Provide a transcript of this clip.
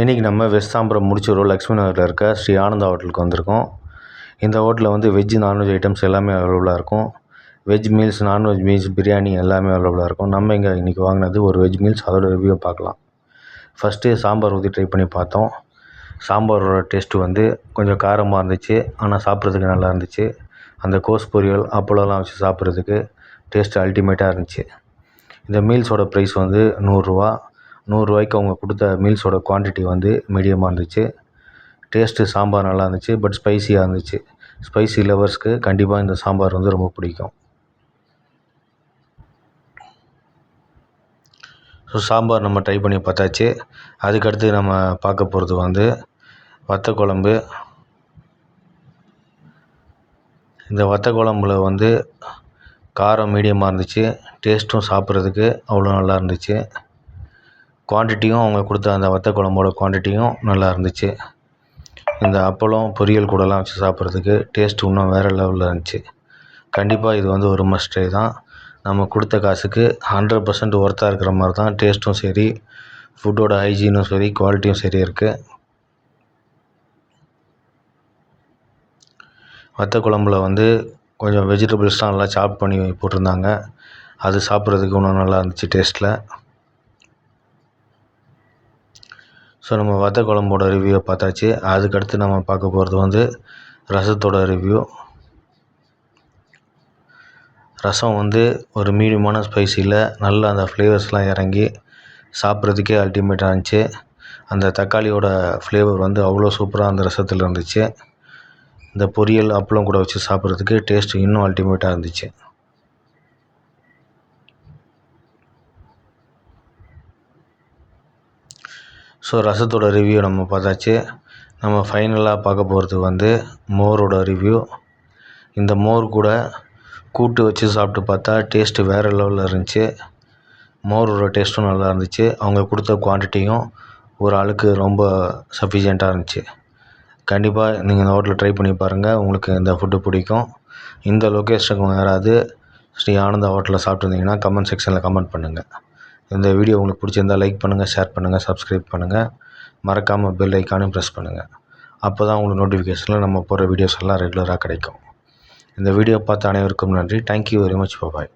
இன்றைக்கி நம்ம வெஸ்ட் தாம்பரம் முடிச்சூர் லக்ஷ்மி நகரில் இருக்க ஸ்ரீ ஆனந்தா ஹோட்டலுக்கு வந்திருக்கோம். இந்த ஹோட்டலில் வந்து வெஜ் நான்வெஜ் ஐட்டம்ஸ் எல்லாமே அவைலபிளாக இருக்கும். Veg meals, non veg meals, biryani எல்லாமே அவைலபிளாக இருக்கும். நம்ம இன்றைக்கி வாங்கினது ஒரு வெஜ் மீல்ஸ், அதோட ரிவ்யூ பார்க்கலாம். ஃபஸ்ட்டு சாம்பார் ஊற்றி ட்ரை பண்ணி பார்த்தோம். சாம்பாரோட டேஸ்ட்டு வந்து கொஞ்சம் காரமாக இருந்துச்சு, ஆனால் சாப்பிட்றதுக்கு நல்லா இருந்துச்சு. அந்த கோஸ் பொரியல், அப்பளம்லாம் வச்சு சாப்பிட்றதுக்கு டேஸ்ட்டு அல்டிமேட்டாக இருந்துச்சு. இந்த மீல்ஸோட ப்ரைஸ் வந்து ₹100. ₹100க்கு அவங்க கொடுத்த மீல்ஸோட குவான்டிட்டி வந்து மீடியமாக இருந்துச்சு. டேஸ்ட்டு சாம்பார் நல்லா இருந்துச்சு, பட் ஸ்பைசியாக இருந்துச்சு. ஸ்பைசி லவர்ஸ்க்கு கண்டிப்பாக இந்த சாம்பார் வந்து ரொம்ப பிடிக்கும். ஸோ சாம்பார் நம்ம ட்ரை பண்ணி பார்த்தாச்சு. அதுக்கடுத்து நம்ம பார்க்க போகிறது வந்து வத்த குழம்பு. இந்த வத்த குழம்புல வந்து காரம் மீடியமாக இருந்துச்சு. டேஸ்ட்டும் சாப்பிட்றதுக்கு அவ்வளோ நல்லா இருந்துச்சு. குவான்டிட்டியும் அவங்க கொடுத்த அந்த வத்த குழம்போட குவான்டிட்டியும் நல்லா இருந்துச்சு. இந்த அப்பளம், பொரியல் கூடலாம் வச்சு சாப்பிட்றதுக்கு டேஸ்ட் இன்னும் வேறு லெவலில் இருந்துச்சு. கண்டிப்பாக இது வந்து ஒரு மஸ்ட் ட்ரை தான். நம்ம கொடுத்த காசுக்கு 100% ஒர்த்தாக இருக்கிற மாதிரி தான் டேஸ்ட்டும் சரி, ஃபுட்டோட ஹைஜீனும் சரி, குவாலிட்டியும் சரி இருக்குது. வத்த குழம்புல வந்து கொஞ்சம் வெஜிடபிள்ஸ்லாம் நல்லா சாப் பண்ணி போட்டிருந்தாங்க. அது சாப்பிட்றதுக்கு இன்னும் நல்லா இருந்துச்சு டேஸ்ட்டில். ஸோ நம்ம வத்த குழம்போட ரிவ்யூவை பார்த்தாச்சு. அதுக்கடுத்து நம்ம பார்க்க போகிறது வந்து ரசத்தோட ரிவ்யூ. ரசம் வந்து ஒரு மீடியமான ஸ்பைசியில் நல்லா அந்த ஃப்ளேவர்ஸ்லாம் இறங்கி சாப்பிட்றதுக்கே அல்டிமேட்டாக இருந்துச்சு. அந்த தக்காளியோட ஃப்ளேவர் வந்து அவ்வளோ சூப்பராக அந்த ரசத்தில் இருந்துச்சு. இந்த பொரியல், அப்பளம் கூட வச்சு சாப்பிட்றதுக்கு டேஸ்ட்டு இன்னும் அல்டிமேட்டாக இருந்துச்சு. ஸோ ரசத்தோட ரிவ்யூ நம்ம பார்த்தாச்சு. நம்ம ஃபைனலாக பார்க்க போகிறது வந்து மோரோட ரிவ்யூ. இந்த மோர் கூட கூட்டு வச்சு சாப்பிட்டு பார்த்தா டேஸ்ட்டு வேறு லெவலில் இருந்துச்சு. மோரோட டேஸ்ட்டும் நல்லா இருந்துச்சு. அவங்க கொடுத்த குவான்டிட்டியும் ஒரு ஆளுக்கு ரொம்ப சஃபிஷியண்ட்டாக இருந்துச்சு. கண்டிப்பாக நீங்கள் இந்த ஹோட்டலில் ட்ரை பண்ணி பாருங்கள், உங்களுக்கு இந்த ஃபுட்டு பிடிக்கும். இந்த லொக்கேஷனுக்கு யாராவது ஸ்ரீ ஆனந்தா ஹோட்டலில் சாப்பிட்ருந்தீங்கன்னா கமெண்ட் செக்ஷனில் கமெண்ட் பண்ணுங்கள். இந்த வீடியோ உங்களுக்கு பிடிச்சிருந்தால் லைக் பண்ணுங்கள், ஷேர் பண்ணுங்கள், சப்ஸ்கிரைப் பண்ணுங்கள். மறக்காமல் பெல் ஐக்கானையும் ப்ரெஸ் பண்ணுங்கள். அப்போ தான் உங்களுக்கு நோட்டிஃபிகேஷனில் நம்ம போகிற வீடியோஸ் எல்லாம் ரெகுலராக கிடைக்கும். இந்த வீடியோ பார்த்த அனைவருக்கும் நன்றி. Thank you very much. பாய்.